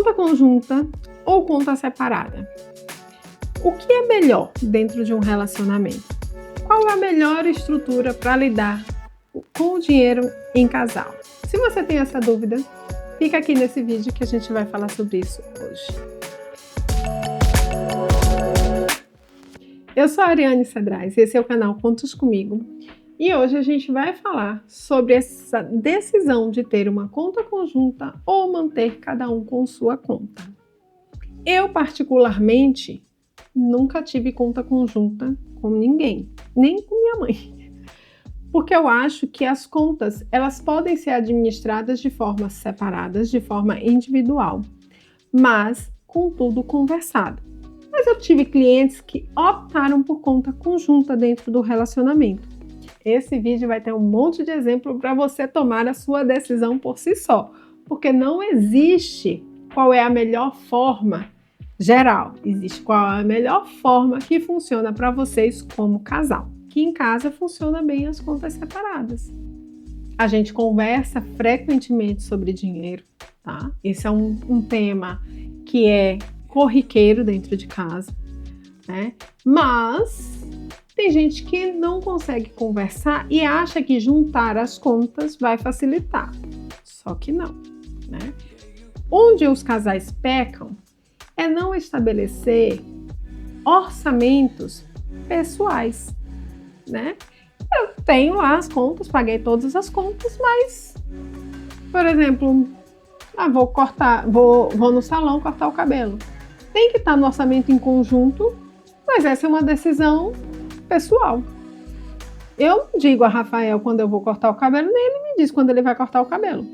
Conta conjunta ou conta separada? O que é melhor dentro de um relacionamento? Qual é a melhor estrutura para lidar com o dinheiro em casal? Se você tem essa dúvida, fica aqui nesse vídeo que a gente vai falar sobre isso hoje. Eu sou a Ariane Cedrais e esse é o canal Contos Comigo. E hoje a gente vai falar sobre essa decisão de ter uma conta conjunta ou manter cada um com sua conta. Eu, particularmente, nunca tive conta conjunta com ninguém, nem com minha mãe. Porque eu acho que as contas, elas podem ser administradas de forma separadas, de forma individual, mas com tudo conversado. Mas eu tive clientes que optaram por conta conjunta dentro do relacionamento. Esse vídeo vai ter um monte de exemplo para você tomar a sua decisão por si só, porque não existe qual é a melhor forma geral, existe qual é a melhor forma que funciona para vocês como casal, que em casa funciona bem as contas separadas. A gente conversa frequentemente sobre dinheiro, tá? Esse é um tema que é corriqueiro dentro de casa, né? Mas tem gente que não consegue conversar e acha que juntar as contas vai facilitar. Só que não, né? Onde os casais pecam é não estabelecer orçamentos pessoais, né? Eu tenho lá as contas, paguei todas as contas, mas, por exemplo, vou no salão cortar o cabelo. Tem que estar no orçamento em conjunto, mas essa é uma decisão pessoal. Eu não digo a Rafael quando eu vou cortar o cabelo, nem ele me diz quando ele vai cortar o cabelo.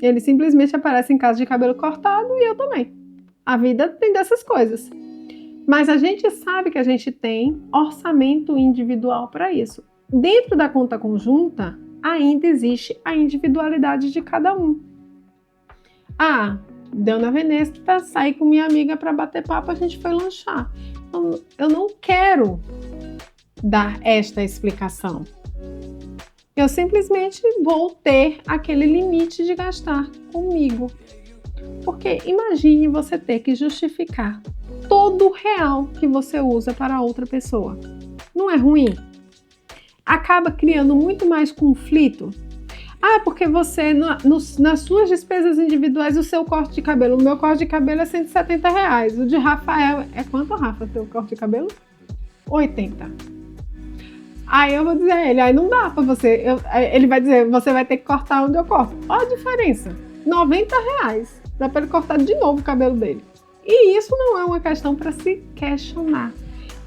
Ele simplesmente aparece em casa de cabelo cortado e eu também. A vida tem dessas coisas. Mas a gente sabe que a gente tem orçamento individual para isso. Dentro da conta conjunta, ainda existe a individualidade de cada um. Deu na Venestra, saí com minha amiga para bater papo, a gente foi lanchar. Eu não quero dar esta explicação. Eu simplesmente vou ter aquele limite de gastar comigo. Porque imagine você ter que justificar todo o real que você usa para outra pessoa. Não é ruim? Acaba criando muito mais conflito. Porque você, nas suas despesas individuais, o seu corte de cabelo, o meu corte de cabelo é R$170. O de Rafael, é quanto, Rafa, teu corte de cabelo? 80. Aí eu vou dizer a ele, aí não dá pra você. Ele vai dizer, você vai ter que cortar onde eu corto. Olha a diferença, R$90. Dá pra ele cortar de novo o cabelo dele. E isso não é uma questão para se questionar.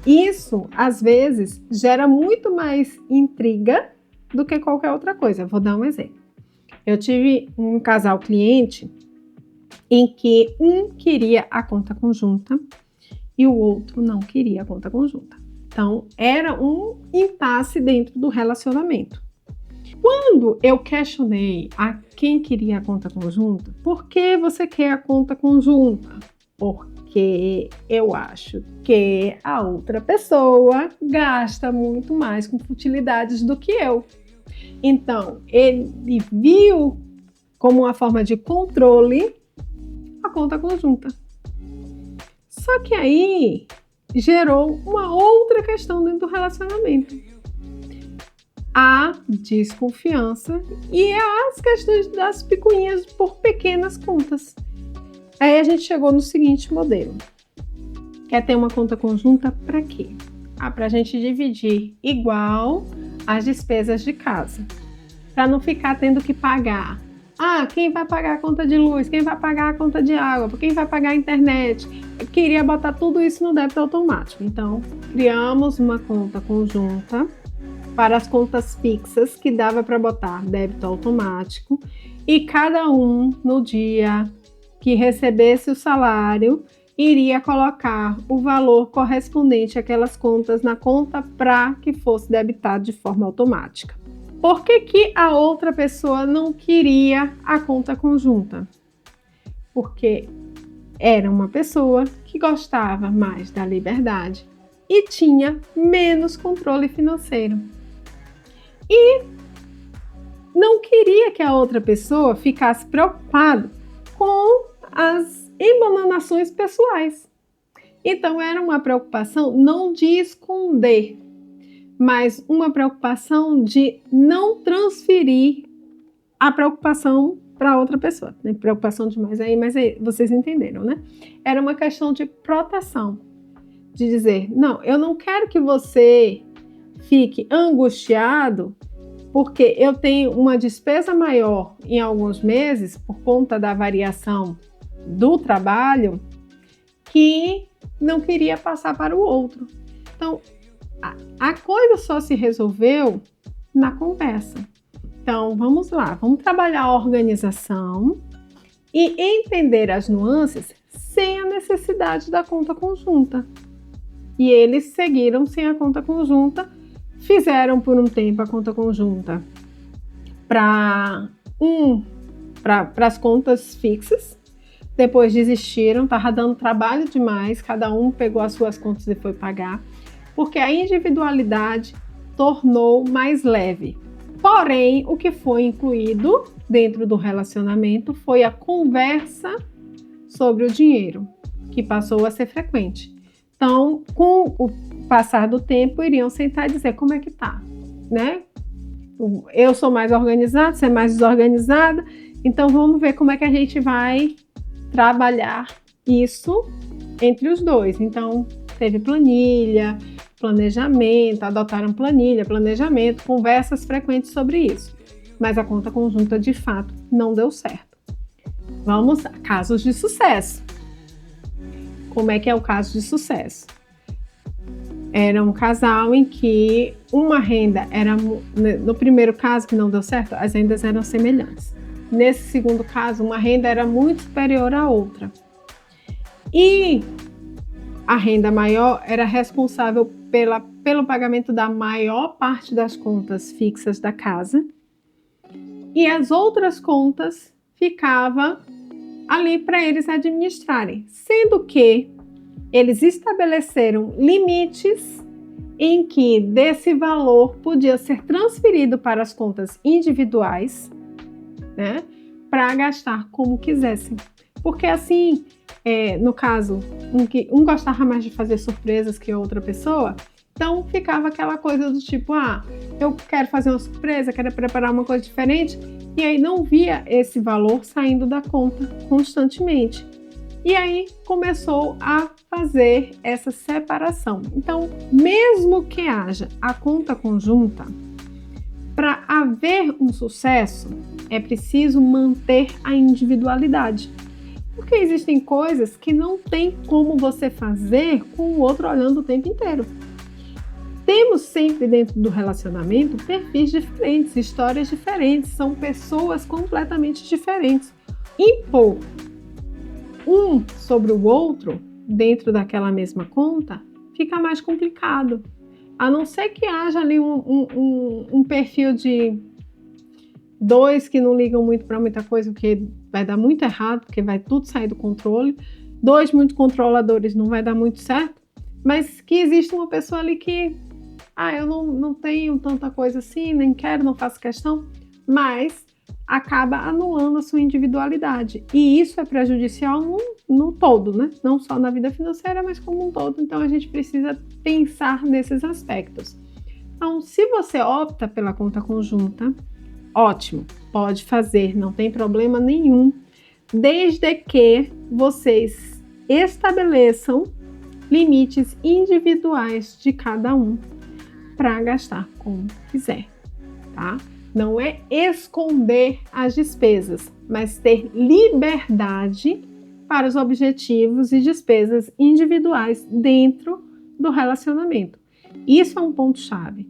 Isso, às vezes, gera muito mais intriga do que qualquer outra coisa. Vou dar um exemplo. Eu tive um casal cliente em que um queria a conta conjunta e o outro não queria a conta conjunta. Então, era um impasse dentro do relacionamento. Quando eu questionei a quem queria a conta conjunta, por que você quer a conta conjunta? Porque eu acho que a outra pessoa gasta muito mais com futilidades do que eu. Então, ele viu como uma forma de controle a conta conjunta. Só que aí gerou uma outra questão dentro do relacionamento. A desconfiança e as questões das picuinhas por pequenas contas. Aí a gente chegou no seguinte modelo. Quer ter uma conta conjunta para quê? Para a gente dividir igual as despesas de casa. Para não ficar tendo que pagar. Quem vai pagar a conta de luz? Quem vai pagar a conta de água? Quem vai pagar a internet? Eu queria botar tudo isso no débito automático. Então, criamos uma conta conjunta para as contas fixas que dava para botar débito automático e cada um no dia que recebesse o salário iria colocar o valor correspondente àquelas contas na conta para que fosse debitado de forma automática. Por que a outra pessoa não queria a conta conjunta? Porque era uma pessoa que gostava mais da liberdade e tinha menos controle financeiro. E não queria que a outra pessoa ficasse preocupada com as embananações pessoais. Então, era uma preocupação não de esconder, mas uma preocupação de não transferir a preocupação para outra pessoa. Tem preocupação demais aí, mas aí, vocês entenderam, né? Era uma questão de proteção, de dizer, não, eu não quero que você fique angustiado porque eu tenho uma despesa maior em alguns meses por conta da variação do trabalho que não queria passar para o outro. Então, a coisa só se resolveu na conversa. Então, vamos lá, vamos trabalhar a organização e entender as nuances sem a necessidade da conta conjunta. E eles seguiram sem a conta conjunta, fizeram por um tempo a conta conjunta para as contas fixas, depois desistiram, estava dando trabalho demais, cada um pegou as suas contas e foi pagar, porque a individualidade tornou mais leve. Porém, o que foi incluído dentro do relacionamento foi a conversa sobre o dinheiro, que passou a ser frequente. Então, com o passar do tempo, iriam sentar e dizer como é que tá, né? Eu sou mais organizada, você é mais desorganizada, então vamos ver como é que a gente vai trabalhar isso entre os dois. Então, teve planilha, planejamento, adotaram planilha, planejamento, conversas frequentes sobre isso. Mas a conta conjunta, de fato, não deu certo. Vamos a casos de sucesso. Como é que é o caso de sucesso? Era um casal em que uma renda era... No primeiro caso, que não deu certo, as rendas eram semelhantes. Nesse segundo caso, uma renda era muito superior à outra. E a renda maior era responsável pelo pagamento da maior parte das contas fixas da casa e as outras contas ficavam ali para eles administrarem, sendo que eles estabeleceram limites em que desse valor podia ser transferido para as contas individuais, né, para gastar como quisessem. Porque assim, no caso, um gostava mais de fazer surpresas que outra pessoa, então ficava aquela coisa do tipo, eu quero fazer uma surpresa, quero preparar uma coisa diferente, e aí não via esse valor saindo da conta constantemente. E aí começou a fazer essa separação. Então, mesmo que haja a conta conjunta, para haver um sucesso, é preciso manter a individualidade. Porque existem coisas que não tem como você fazer com o outro olhando o tempo inteiro. Temos sempre dentro do relacionamento perfis diferentes, histórias diferentes, são pessoas completamente diferentes. Impor um sobre o outro dentro daquela mesma conta fica mais complicado. A não ser que haja ali um perfil de dois que não ligam muito para muita coisa, porque vai dar muito errado, porque vai tudo sair do controle. Dois muito controladores não vai dar muito certo, mas que existe uma pessoa ali que eu não tenho tanta coisa assim, nem quero, não faço questão, mas acaba anulando a sua individualidade. E isso é prejudicial no todo, né? Não só na vida financeira, mas como um todo. Então, a gente precisa pensar nesses aspectos. Então, se você opta pela conta conjunta, ótimo, pode fazer, não tem problema nenhum, desde que vocês estabeleçam limites individuais de cada um para gastar como quiser, tá? Não é esconder as despesas, mas ter liberdade para os objetivos e despesas individuais dentro do relacionamento. Isso é um ponto-chave.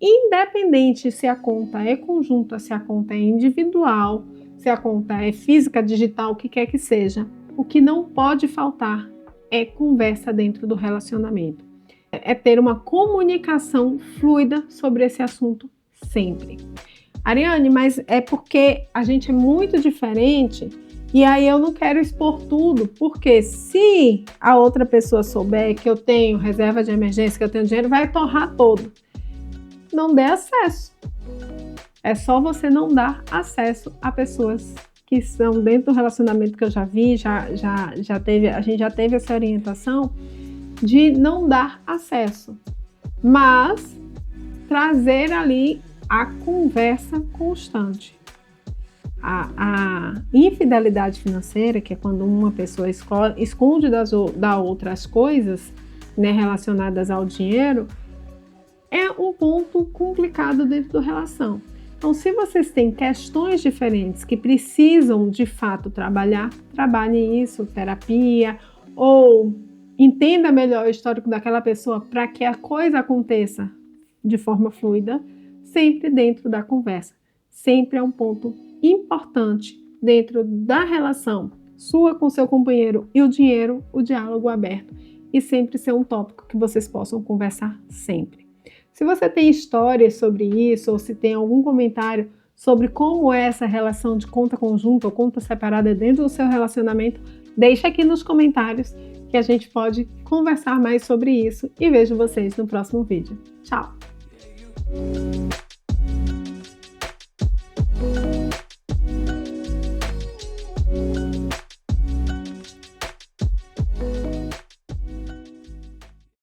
Independente se a conta é conjunta, se a conta é individual, se a conta é física, digital, o que quer que seja, o que não pode faltar é conversa dentro do relacionamento. É ter uma comunicação fluida sobre esse assunto sempre. Ariane, mas é porque a gente é muito diferente e aí eu não quero expor tudo, porque se a outra pessoa souber que eu tenho reserva de emergência, que eu tenho dinheiro, vai torrar todo. Não dê acesso. É só você não dar acesso a pessoas que são dentro do relacionamento que eu já vi, a gente já teve essa orientação de não dar acesso, mas trazer ali a conversa constante. A infidelidade financeira, que é quando uma pessoa esconde da outra as coisas, né, relacionadas ao dinheiro, é um ponto complicado dentro da relação. Então, se vocês têm questões diferentes que precisam de fato trabalhar, trabalhem isso, terapia, ou entenda melhor o histórico daquela pessoa para que a coisa aconteça de forma fluida, sempre dentro da conversa. Sempre é um ponto importante dentro da relação sua com seu companheiro e o dinheiro, o diálogo aberto, e sempre ser um tópico que vocês possam conversar sempre. Se você tem histórias sobre isso, ou se tem algum comentário sobre como é essa relação de conta conjunta ou conta separada dentro do seu relacionamento, deixa aqui nos comentários que a gente pode conversar mais sobre isso, e vejo vocês no próximo vídeo. Tchau!